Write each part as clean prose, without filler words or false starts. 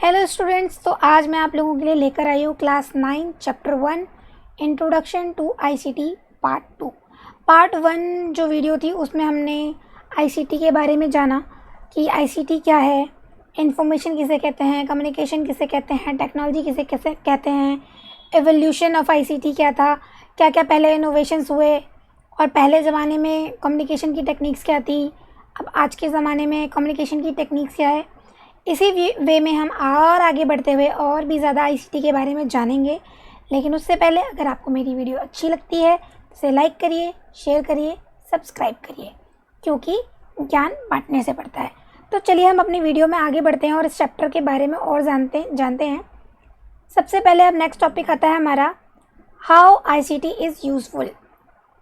Hello students, तो आज मैं आप लोगों के लिए लेकर आई हूँ class 9 chapter 1 introduction to ICT part 2। Part 1 जो वीडियो थी उसमें हमने आईसीटी के बारे में जाना कि आईसीटी क्या है, इंफॉर्मेशन किसे कहते हैं, कम्युनिकेशन किसे कहते हैं, टेक्नोलॉजी किसे कैसे कहते हैं, एवोल्यूशन ऑफ आईसीटी क्या था, क्या क्या पहले इनोवेशंस हुए और पहले ज़माने में कम्युनिकेशन की टेक्निक्स क्या थी, अब आज के ज़माने में कम्युनिकेशन की टेक्निक्स क्या है। इसी वे में हम और आगे बढ़ते हुए और भी ज़्यादा आईसीटी के बारे में जानेंगे। लेकिन उससे पहले अगर आपको मेरी वीडियो अच्छी लगती है तो इसे लाइक करिए, शेयर करिए, सब्सक्राइब करिए, क्योंकि ज्ञान बांटने से बढ़ता है। तो चलिए हम अपनी वीडियो में आगे बढ़ते हैं और इस चैप्टर के बारे में और जानते हैं। सबसे पहले अब नेक्स्ट टॉपिक आता है हमारा how ICT is useful.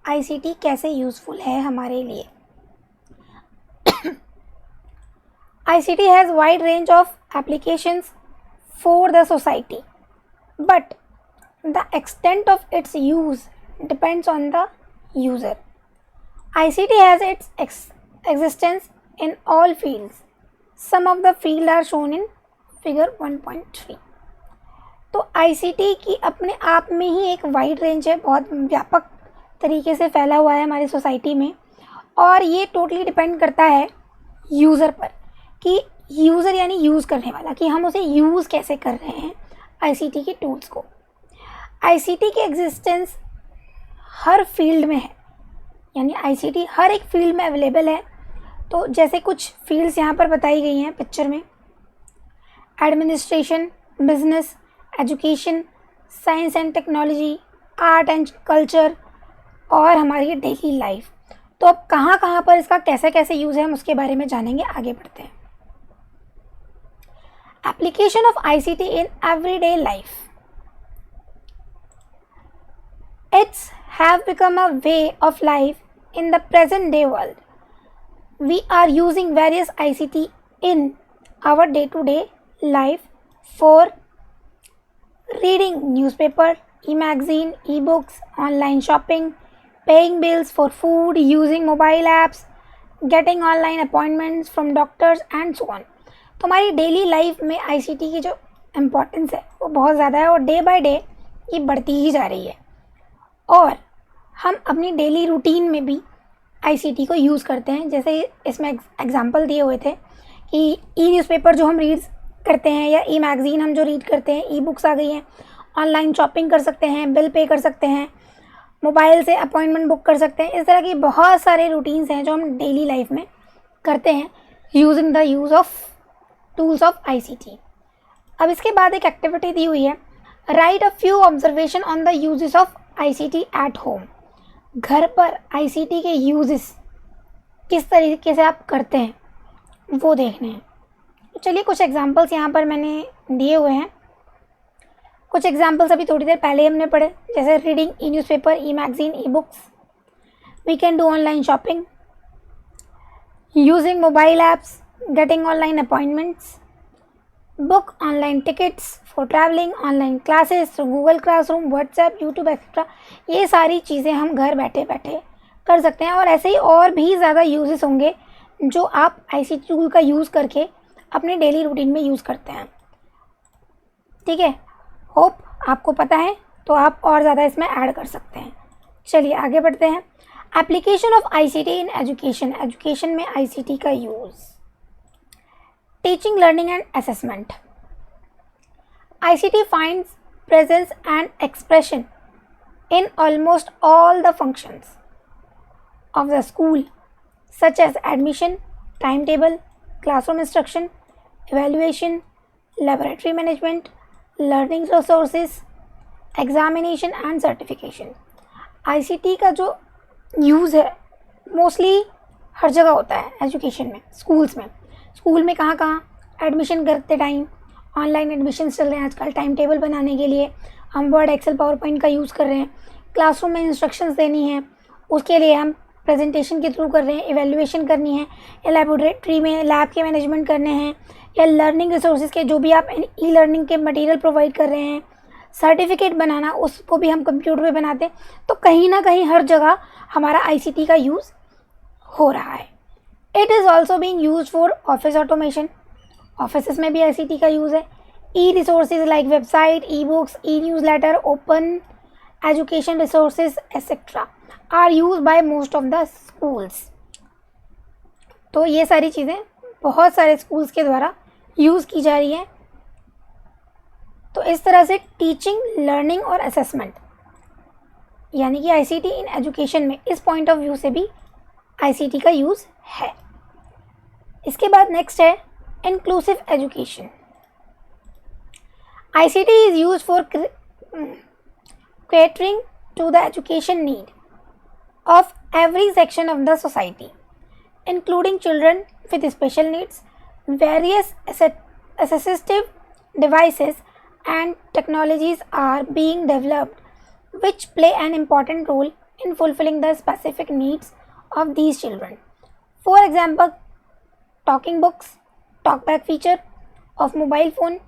ICT कैसे यूज़फुल है हमारे लिए। ICT has wide range of applications for the society, but the extent of its use depends on the user. ICT has its existence in all fields. Some of the fields are shown in figure 1.3. तो ICT की अपने आप में ही एक wide range है, बहुत व्यापक तरीके से फैला हुआ है हमारी सोसाइटी में, और ये टोटली डिपेंड करता है यूज़र पर कि यूज़र यानी यूज़ करने वाला, कि हम उसे यूज़ कैसे कर रहे हैं आईसीटी के टूल्स को। आईसीटी की एग्जिस्टेंस हर फील्ड में है, यानी आईसीटी हर एक फील्ड में अवेलेबल है। तो जैसे कुछ फील्ड्स यहाँ पर बताई गई हैं पिक्चर में: administration, business, education, science and technology, art and culture और हमारी डेली लाइफ। तो अब कहाँ कहाँ पर इसका कैसे कैसे यूज़ है हम उसके बारे में जानेंगे। आगे बढ़ते हैं। Application of ICT in everyday life. It's have become a way of life in the present day world. We are using various ICT in our day-to-day life for reading newspaper, e-magazine, e-books, online shopping, paying bills for food, using mobile apps, getting online appointments from doctors and so on. तो हमारी daily life में ICT की जो importance है वो बहुत ज़्यादा है और डे बाय डे ये बढ़ती ही जा रही है। और हम अपनी डेली रूटीन में भी आईसीटी को यूज़ करते हैं। जैसे इसमें एग्जांपल दिए हुए थे कि ई न्यूज़पेपर जो हम रीड करते हैं या ई मैगज़ीन हम जो रीड करते हैं, ई बुक्स आ गई हैं, ऑनलाइन शॉपिंग कर सकते हैं, बिल पे कर सकते हैं, मोबाइल से अपॉइंटमेंट बुक कर सकते हैं। इस तरह की बहुत सारे रूटीन्स हैं जो हम डेली लाइफ में करते हैं using the use of tools of ICT. अब इसके बाद एक एक्टिविटी दी हुई है, write a few observation on the uses of ICT at home. घर पर आईसीटी के यूजेस किस तरीके से आप करते हैं वो देखने हैं। तो चलिए कुछ एग्जांपल्स यहाँ पर मैंने दिए हुए हैं। कुछ एग्जांपल्स अभी थोड़ी देर पहले हमने पढ़े, जैसे reading e newspaper, e magazine, e books, we can do online shopping, using mobile apps, getting online appointments, book online tickets for traveling, online classes through Google Classroom, WhatsApp, YouTube etcetera. ये सारी चीज़ें हम घर बैठे बैठे कर सकते हैं और ऐसे ही और भी ज़्यादा यूजेस होंगे जो आप आईसीटी टूल का यूज़ करके अपने डेली रूटीन में यूज़ करते हैं। ठीक है, होप आपको पता है, तो आप और ज़्यादा इसमें ऐड कर सकते हैं। चलिए आगे बढ़ते हैं। Application of ICT in education. Education में आईसीटी का use. Teaching, learning and assessment. ICT finds presence and expression in almost all the functions of the school, such as admission, timetable, classroom instruction, evaluation, laboratory management, learning resources, examination and certification. ICT का जो use है mostly हर जगह होता है education में, schools में। School में कहाँ कहाँ एडमिशन करते टाइम ऑनलाइन एडमिशन चल रहे हैं आजकल, टाइम टेबल बनाने के लिए हम वर्ड, एक्सेल, पावर पॉइंट का यूज़ कर रहे हैं। क्लासरूम में इंस्ट्रक्शंस देनी है, उसके लिए हम प्रेजेंटेशन के थ्रू कर रहे हैं, इवैल्यूएशन करनी है, या लेबोरेटरी में लैब के मैनेजमेंट करने हैं, या लर्निंग रिसोर्सेज के जो भी आप ई लर्निंग के मटेरियल प्रोवाइड कर रहे हैं, सर्टिफिकेट बनाना उसको भी हम कंप्यूटर पे बनाते हैं। तो कहीं ना कहीं हर जगह हमारा आईसीटी का यूज़ हो रहा है। It is also being used for office automation. Office में भी आईसीटी का यूज़ है। E-resources like website, e-books, e-newsletter, open education resources, etc. are used by most of the schools. तो ये सारी चीज़ें बहुत सारे स्कूल्स के द्वारा यूज़ की जा रही हैं. तो इस तरह से टीचिंग, लर्निंग और असेसमेंट यानी कि आईसीटी इन एजुकेशन में इस पॉइंट ऑफ व्यू से भी आईसीटी का यूज़ है. इसके बाद नेक्स्ट है inclusive education. ICT is use for catering to the education need of every section of the society, including children with special needs. Various assistive devices and technologies are being developed which play an important role in fulfilling the specific needs of these children. For example, talking books, talkback feature of mobile phone,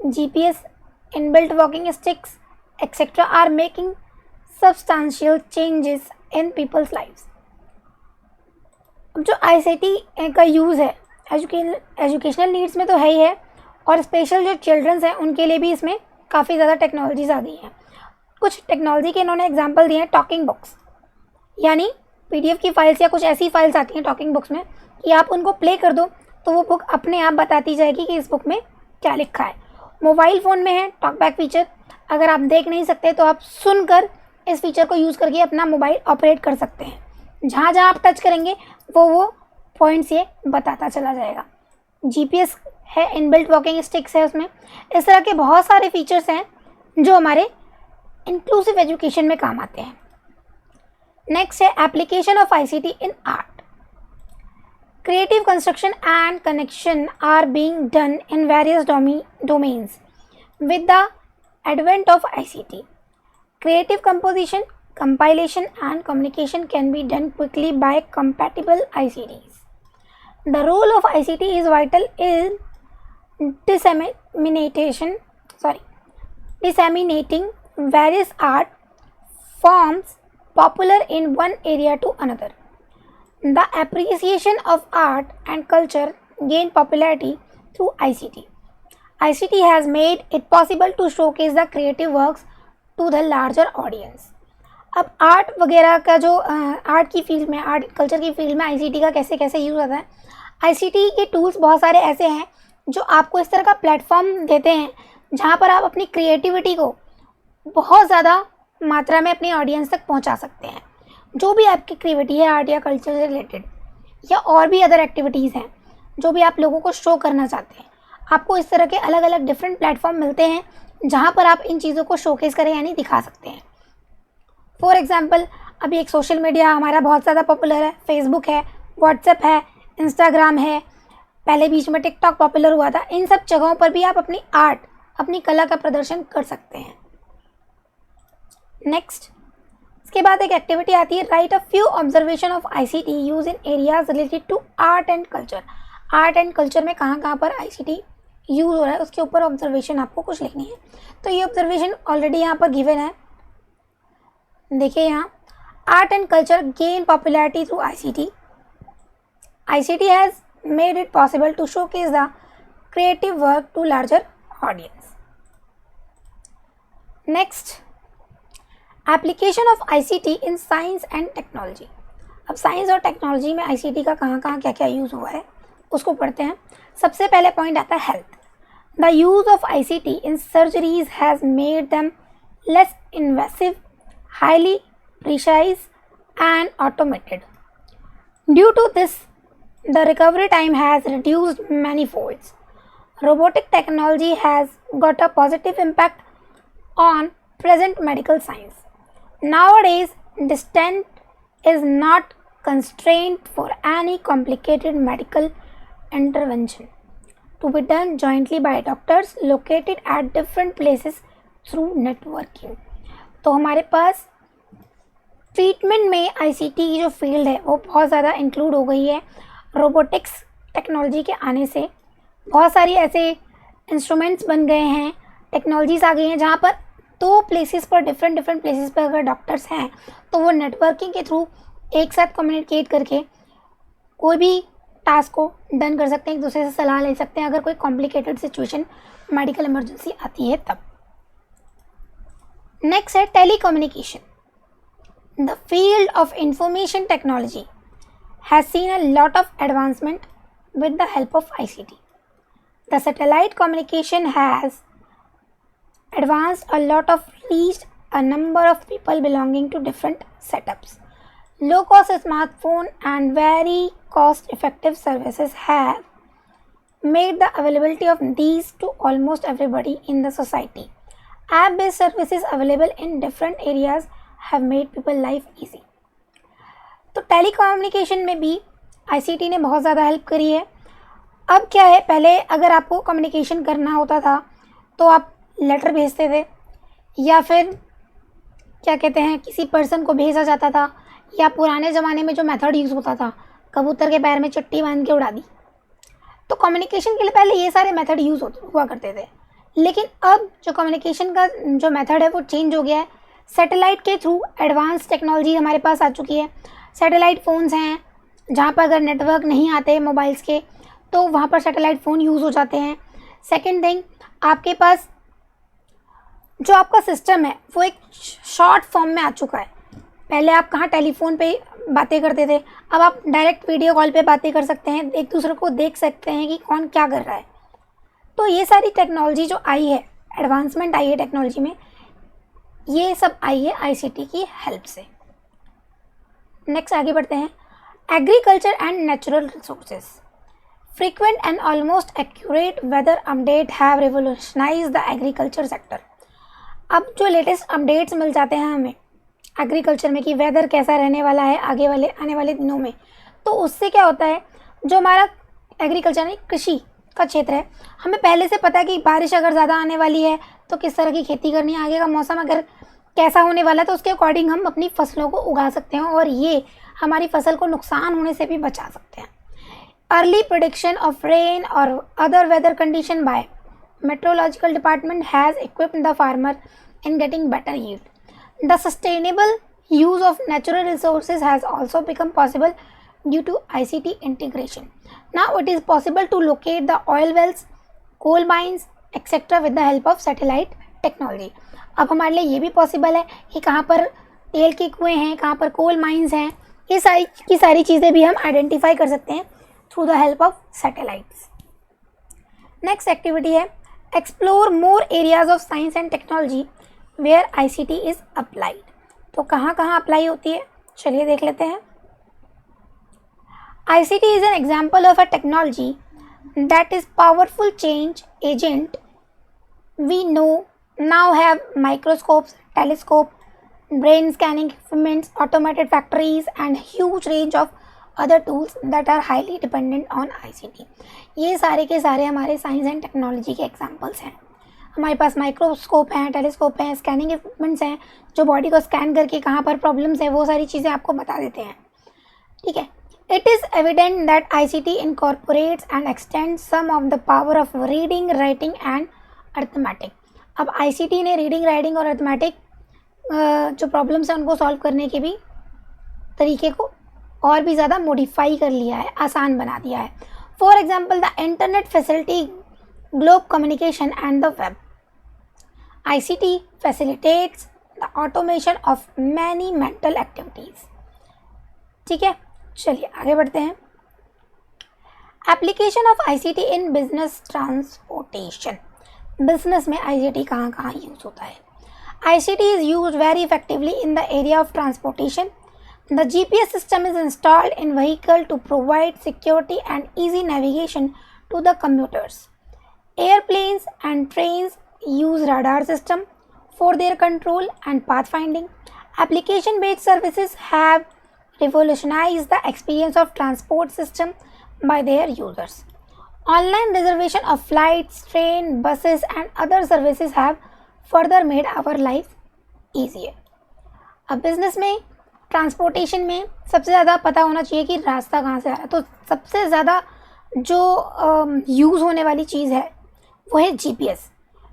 GPS, inbuilt walking sticks, etc. are making substantial changes in people's lives. अब जो ICT का use है educational needs में तो है ही है, और special जो चिल्ड्रंस हैं उनके लिए भी इसमें काफ़ी ज़्यादा टेक्नोलॉजीज आ गई हैं. कुछ टेक्नोलॉजी के इन्होंने एग्जांपल दिए हैं. टॉकिंग बुक्स यानी पीडीएफ की फाइल्स या कुछ ऐसी फाइल्स आती हैं टॉकिंग बुक्स में कि आप उनको प्ले कर दो तो वो बुक अपने आप बताती जाएगी कि इस बुक में क्या लिखा है. मोबाइल फ़ोन में है टॉकबैक फीचर. अगर आप देख नहीं सकते तो आप सुनकर इस फीचर को यूज़ करके अपना मोबाइल ऑपरेट कर सकते हैं. जहाँ जहाँ आप टच करेंगे वो पॉइंट्स ये बताता चला जाएगा. जीपीएस है, इनबिल्ट वॉकिंग स्टिक्स है उसमें. इस तरह के बहुत सारे फीचर्स हैं जो हमारे इंक्लूसिव एजुकेशन में काम आते हैं. नेक्स्ट है application of ICT in art. Creative construction and connection are being done in various domains with the advent of ICT. Creative composition, compilation and communication can be done quickly by compatible ICTs. The role of ICT is vital in disseminating various art forms popular in one area to another. The appreciation of art and culture gain popularity through ICT. ICT has made it possible to showcase the creative works to the larger audience. अब art वगैरह का जो art की field में, art culture की field में ICT का कैसे कैसे यूज़ होता है. आईसीटी के टूल्स बहुत सारे ऐसे हैं जो आपको इस तरह का प्लेटफॉर्म देते हैं जहाँ पर आप अपनी क्रिएटिविटी को बहुत ज़्यादा मात्रा में अपनी ऑडियंस तक पहुँचा सकते हैं. जो भी आपकी क्रिएटिविटी है आर्ट या कल्चर से रिलेटेड या और भी अदर एक्टिविटीज़ हैं जो भी आप लोगों को शो करना चाहते हैं, आपको इस तरह के अलग अलग डिफरेंट प्लेटफॉर्म मिलते हैं जहाँ पर आप इन चीज़ों को शोकेस करें यानी दिखा सकते हैं. फॉर एग्जांपल अभी एक सोशल मीडिया हमारा बहुत ज़्यादा पॉपुलर है. फेसबुक है, व्हाट्सएप है, इंस्टाग्राम है, पहले बीच में टिकटॉक पॉपुलर हुआ था. इन सब जगहों पर भी आप अपनी आर्ट, अपनी कला का प्रदर्शन कर सकते हैं. नेक्स्ट, इसके बाद एक एक्टिविटी आती है write a few observation of ICT use in areas related to art and culture. Art and culture में कहाँ कहाँ पर आईसीटी यूज़ हो रहा है उसके ऊपर ऑब्जर्वेशन आपको कुछ लिखनी है. तो ये ऑब्जर्वेशन ऑलरेडी यहाँ पर गिवन है. देखिए यहाँ, art and culture gain popularity through ICT. ICT has made it possible to showcase the creative work to larger audience. Next, application of ICT in science and technology. अब science और technology में ICT का कहाँ कहाँ क्या क्या use हुआ है उसको पढ़ते हैं. सबसे पहले पॉइंट आता है health. The use of ICT in surgeries has made them less invasive, highly precise and automated. Due to this the recovery time has reduced many folds. Robotic technology has got a positive impact on present medical science. Nowadays, the stent is not constrained for any complicated medical intervention to be done jointly by doctors located at different places through networking. तो हमारे पास treatment में ICT की जो field है वो बहुत ज़्यादा include हो गई है. रोबोटिक्स टेक्नोलॉजी के आने से बहुत सारी ऐसे इंस्ट्रूमेंट्स बन गए हैं, टेक्नोलॉजीज़ आ गई हैं जहाँ पर दो प्लेसेस पर डिफरेंट प्लेसेस पर अगर डॉक्टर्स हैं तो वो नेटवर्किंग के थ्रू एक साथ कम्युनिकेट करके कोई भी टास्क को डन कर सकते हैं, एक दूसरे से सलाह ले सकते हैं अगर कोई कॉम्प्लिकेटेड सिचुएशन, मेडिकल इमरजेंसी आती है तब। नेक्स्ट है telecommunication. The field of information technology has seen a lot of advancement with the help of ICT. The satellite communication has advanced a lot of reached a number of people belonging to different setups. Low-cost smartphone and very cost-effective services have made the availability of these to almost everybody in the society. App-based services available in different areas have made people life easy. तो telecommunication में भी ICT ने बहुत ज़्यादा help करी है। अब क्या है, पहले अगर आपको कम्युनिकेशन करना होता था तो आप लेटर भेजते थे, या फिर क्या कहते हैं किसी पर्सन को भेजा जाता था, या पुराने ज़माने में जो मेथड यूज़ होता था कबूतर के पैर में चिट्ठी बांध के उड़ा दी। तो कम्युनिकेशन के लिए पहले ये सारे मेथड यूज़ हुआ करते थे। लेकिन अब जो कम्युनिकेशन का जो मेथड है वो चेंज हो गया है। सैटेलाइट के थ्रू एडवांस टेक्नोलॉजी हमारे पास आ चुकी है। सैटेलाइट फ़ोन्स हैं जहाँ पर अगर नेटवर्क नहीं आते मोबाइल्स के तो वहाँ पर सैटेलाइट फ़ोन यूज़ हो जाते हैं। सेकंड थिंग, आपके पास जो आपका सिस्टम है वो एक शॉर्ट फॉर्म में आ चुका है। पहले आप कहाँ टेलीफोन पे बातें करते थे, अब आप डायरेक्ट वीडियो कॉल पे बातें कर सकते हैं, एक दूसरे को देख सकते हैं कि कौन क्या कर रहा है। तो ये सारी टेक्नोलॉजी जो आई है, एडवांसमेंट आई है टेक्नोलॉजी में, ये सब आई है आईसीटी की हेल्प से। नेक्स्ट आगे बढ़ते हैं। Agriculture and natural resources. Frequent and almost accurate weather update have revolutionised the agriculture sector. अब जो लेटेस्ट अपडेट्स मिल जाते हैं हमें एग्रीकल्चर में कि वेदर कैसा रहने वाला है आने वाले दिनों में, तो उससे क्या होता है, जो हमारा एग्रीकल्चर यानी कृषि का क्षेत्र है, हमें पहले से पता है कि बारिश अगर ज़्यादा आने वाली है तो किस तरह की खेती करनी है, आगे का मौसम अगर कैसा होने वाला है तो उसके अकॉर्डिंग हम अपनी फसलों को उगा सकते हैं और ये हमारी फसल को नुकसान होने से भी बचा सकते हैं। अर्ली प्रेडिक्शन ऑफ रेन और other weather condition by meteorological department has equipped the farmer in getting better yield. The sustainable use of natural resources has also become possible due to ICT integration. Now it is possible to locate the oil wells, coal mines, etc. with the help of satellite technology. अब हमारे लिए ये भी possible है कि कहाँ पर तेल के कुएँ हैं, कहाँ पर कोल माइंस हैं, ये सारी चीज़ें भी हम आइडेंटिफाई कर सकते हैं through the help of satellites. Next activity है explore more areas of science and technology where ICT is applied. तो कहाँ कहाँ अप्लाई होती है, चलिए देख लेते हैं। ICT is an example of a technology that is powerful change agent. We know now have microscopes, telescope, brain scanning equipments, automated factories and huge range of other tools that are highly dependent on ICT. ये सारे के सारे हमारे science and technology के examples हैं। हमारे पास microscope हैं, telescope हैं, स्कैनिंग इक्विपमेंट्स हैं जो बॉडी को स्कैन करके कहाँ पर प्रॉब्लम्स है वो सारी चीज़ें आपको बता देते हैं। ठीक है, it is evident that ICT incorporates and extends some of the power of reading, writing and arithmetic. अब आईसीटी ने रीडिंग, राइटिंग और अर्थमेटिक जो प्रॉब्लम्स हैं उनको सॉल्व करने के भी तरीके को और भी ज़्यादा मॉडिफाई कर लिया है, आसान बना दिया है। For example the internet facility, globe communication and the web. ICT facilitates the automation of many mental activities. ठीक है, चलिए आगे बढ़ते हैं। Application of ICT in business transportation. Business में आईसीटी कहाँ कहाँ यूज़ होता है। ICT is used very effectively in the area of transportation. The GPS system is installed in vehicle to provide security and easy navigation to the commuters. Airplanes and trains use radar system for their control and path finding. Application based services have revolutionized the experience of transport system by their users. Online reservation of flights, train, buses and other services have further made our life easier. अब business में, transportation में सबसे ज़्यादा पता होना चाहिए कि रास्ता कहाँ से आ रहा है। तो सबसे ज़्यादा जो यूज़ होने वाली चीज़ है वो है जीपीएस,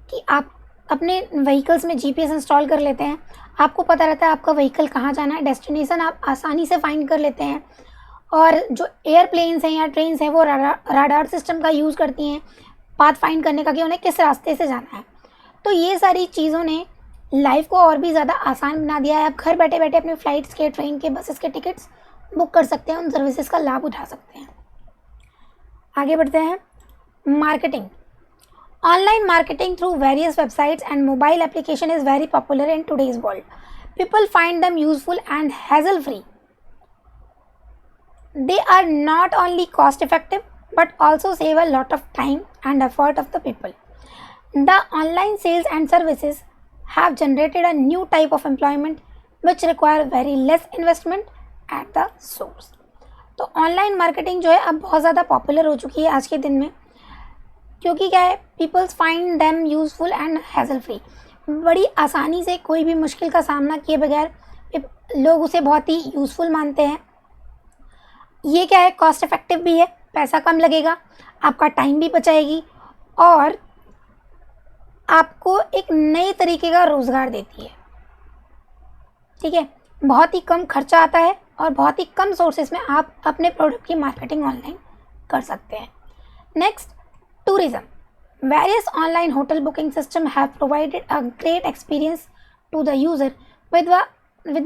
कि आप अपने व्हीकल्स में जीपीएस इंस्टॉल कर लेते हैं, आपको पता रहता है आपका व्हीकल कहाँ जाना है, डेस्टिनेशन आप आसानी से फाइंड कर लेते हैं और जो एयरप्लेन्स हैं या ट्रेन्स हैं वो राडार सिस्टम का यूज़ करती हैं पाथ फाइंड करने का कि उन्हें किस रास्ते से जाना है। तो ये सारी चीज़ों ने लाइफ को और भी ज़्यादा आसान बना दिया है। आप घर बैठे बैठे अपने फ़्लाइट्स के, ट्रेन के, बसेस के टिकट्स बुक कर सकते हैं, उन सर्विसेज का लाभ उठा सकते हैं। आगे बढ़ते हैं। Marketing. Online marketing through various websites and mobile application is very popular in today's world. People find them useful and hassle-free. They are not only cost-effective but also save a lot of time and effort of the people. The online sales and services have generated a new type of employment which require very less investment at the source. तो online marketing जो है अब बहुत ज़्यादा popular हो चुकी है आज के दिन में, क्योंकि क्या है, peoples find them useful and hassle free. बड़ी आसानी से कोई भी मुश्किल का सामना किए बगैर लोग उसे बहुत ही यूज़फुल मानते हैं. ये क्या है, कॉस्ट इफ़ेक्टिव भी है, पैसा कम लगेगा, आपका टाइम भी बचाएगी और आपको एक नए तरीके का रोज़गार देती है. ठीक है, बहुत ही कम खर्चा आता है और बहुत ही कम सोर्सेस में आप अपने प्रोडक्ट की मार्केटिंग ऑनलाइन कर सकते हैं. Next, tourism. Various online hotel booking systems have provided a great experience to the user. With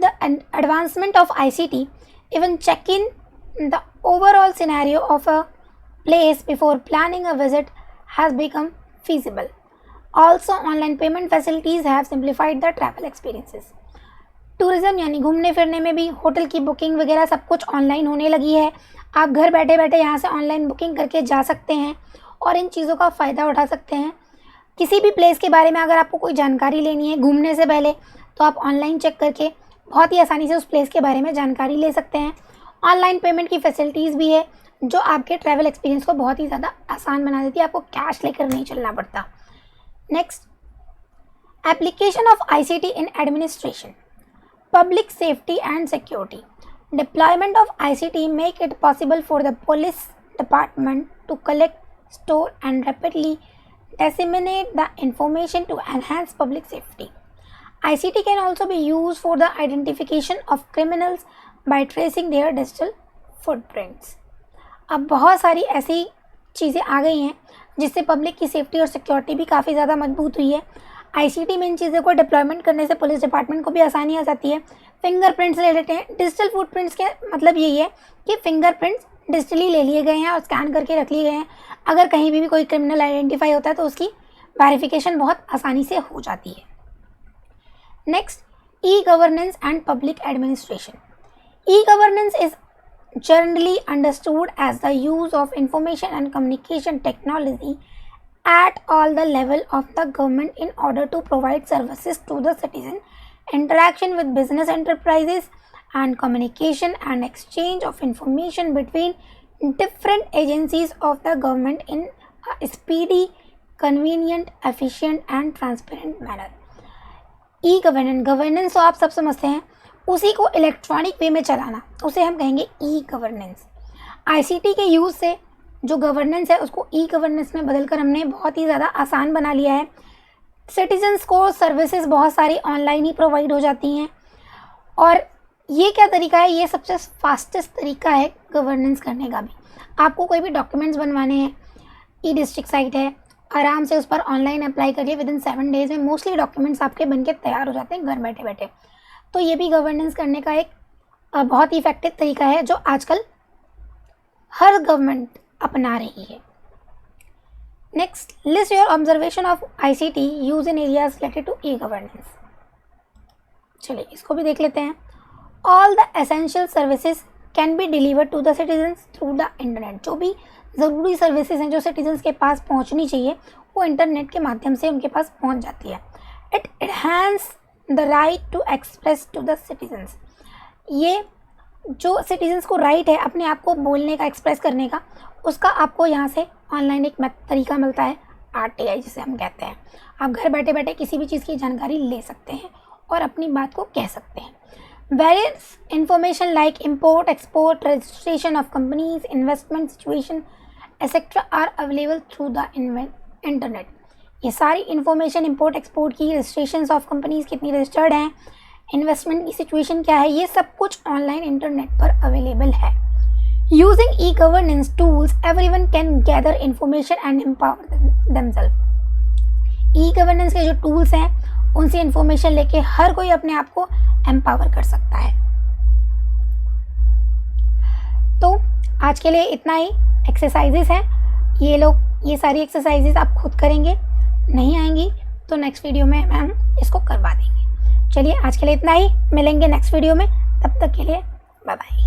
the advancement of ICT, even checking the overall scenario of a place before planning a visit has become feasible. Also, online payment facilities have simplified the travel experiences. Tourism यानी घूमने फिरने में भी hotel की booking वगैरह सब कुछ online होने लगी है. आप घर बैठे बैठे यहाँ से ऑनलाइन बुकिंग करके जा सकते हैं और इन चीज़ों का फ़ायदा उठा सकते हैं. किसी भी प्लेस के बारे में अगर आपको कोई जानकारी लेनी है घूमने से पहले, तो आप ऑनलाइन चेक करके बहुत ही आसानी से उस प्लेस के बारे में जानकारी ले सकते हैं. ऑनलाइन पेमेंट की फैसिलिटीज़ भी है जो आपके ट्रैवल एक्सपीरियंस को बहुत ही ज़्यादा आसान बना देती है, आपको कैश लेकर नहीं चलना पड़ता. Next, application of ICT in administration, public safety and security. Deployment of ICT make it possible for the police department to collect, store and rapidly disseminate the information to enhance public safety. ICT can also be used for the identification of criminals by tracing their digital footprints. अब बहुत सारी ऐसी चीज़ें आ गई हैं जिससे public की safety और सिक्योरिटी भी काफ़ी ज़्यादा मजबूत हुई है. ICT में इन चीज़ों को डिप्लॉयमेंट करने से पुलिस डिपार्टमेंट को भी आसानी आ जाती है. फिंगरप्रिंट्स ले लेते हैं. डिजिटल फुटप्रिंट्स के मतलब यही है कि फिंगरप्रिंट्स डिजिटली ले लिए गए हैं और स्कैन करके रख लिए गए हैं. अगर कहीं भी कोई क्रिमिनल आइडेंटिफाई होता है तो उसकी वेरिफिकेशन बहुत आसानी से हो जाती है. Next, e governance and public administration. E governance is generally understood as the use of information and communication technology at all the level of the government in order to provide services to the citizen, interaction with business enterprises and communication and exchange of information between different agencies of the government in a speedy, convenient, efficient and transparent manner. Governance तो आप सब समझते हैं, उसी को electronic वे में चलाना, उसे हम कहेंगे ई गवर्नेंस. ICT के यूज़ से जो गवर्नेंस है उसको ई गवर्नेंस में बदलकर हमने बहुत ही ज़्यादा आसान बना लिया है. सिटीजन्स को सर्विसेज बहुत सारी ऑनलाइन ही प्रोवाइड हो जाती हैं और ये क्या तरीका है, ये सबसे फास्टेस्ट तरीका है गवर्नेंस करने का भी. आपको कोई भी डॉक्यूमेंट्स बनवाने हैं, ई-डिस्ट्रिक्ट साइट है, आराम से उस पर ऑनलाइन अप्लाई करिए, विदिन 7 डेज़ में मोस्टली डॉक्यूमेंट्स आपके बनके तैयार हो जाते हैं घर बैठे बैठे. तो ये भी गवर्नेंस करने का एक बहुत ही इफेक्टिव तरीका है जो आजकल हर गवर्नमेंट अपना रही है. Next, list your observation of ICT use in areas related to e governance. चलिए इसको भी देख लेते हैं. All the essential services can be delivered to the citizens through the internet. जो भी ज़रूरी सर्विसेज हैं जो सिटीजन्स के पास पहुंचनी चाहिए वो इंटरनेट के माध्यम से उनके पास पहुंच जाती है. It enhance the right to express to the citizens. ये जो सिटीजन्स को राइट है अपने आप को बोलने का, एक्सप्रेस करने का, उसका आपको यहाँ से ऑनलाइन एक तरीका मिलता है, RTI जिसे हम कहते हैं. आप घर बैठे बैठे किसी भी चीज़ की जानकारी ले सकते हैं और अपनी बात को कह सकते हैं. Various information like import, export, registration of companies, investment situation etcetera are available through the internet. ये सारी इन्फॉर्मेशन इम्पोर्ट एक्सपोर्ट की, रजिस्ट्रेशन ऑफ कंपनीज कितनी रजिस्टर्ड हैं, इन्वेस्टमेंट की सिचुएशन क्या है, ये सब कुछ ऑनलाइन इंटरनेट पर अवेलेबल है. Using e-governance tools, everyone can gather information and empower themselves. E-governance के जो टूल्स हैं उनसे इंफॉर्मेशन लेके हर कोई अपने आप को एम्पावर कर सकता है. तो आज के लिए इतना ही. एक्सरसाइजेस हैं ये सारी एक्सरसाइजेस आप खुद करेंगे. नहीं आएंगी तो नेक्स्ट वीडियो में हम इसको करवा देंगे. चलिए आज के लिए इतना ही. मिलेंगे नेक्स्ट वीडियो में. तब तक के लिए बाय बाय.